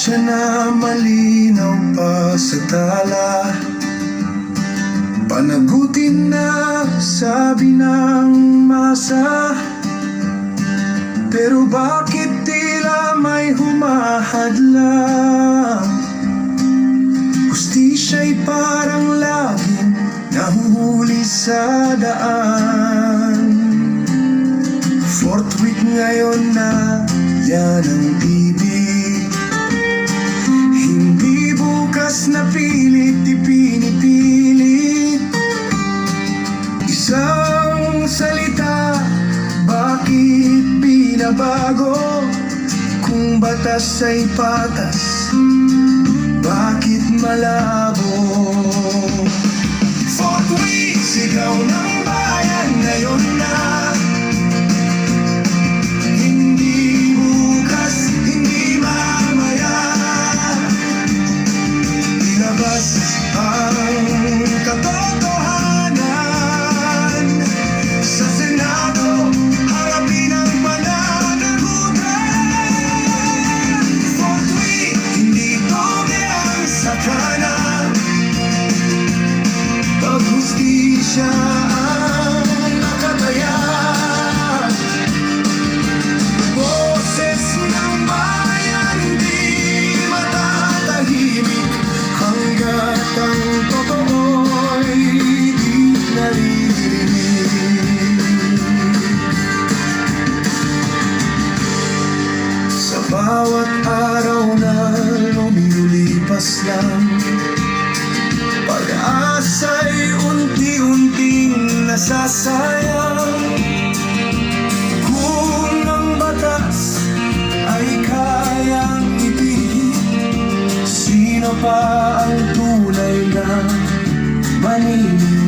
Pasensya na malinaw pa sa tala, panagutin na sabi ng masa. Pero bakit tila may humahadlang? Hustisya'y parang laging nahuhuli sa daan. Fourth week ngayon na yan ang ibig, hindi bukas na pilit ipinipilit. Isang salita, bakit binabago? Kung batas ay patas, bakit malabo? Fourth week, sigaw ng bayan ngayon na, hindi bukas, hindi mamaya. Ilabas ang katotohanan sa Senado, harapin ang pananagutan. Fourth week, hindi toge ang sakana, paghustisya ang nakataya. Boses ng bayan di matatahimik hanggat ang totoo'y di naririnig. Sa bawat araw na lumilipas lang, pag-asa'y unti-unting nasasayang. Kung ang batas ay kayang ipigil, sino pa ang tunay na maniligaw?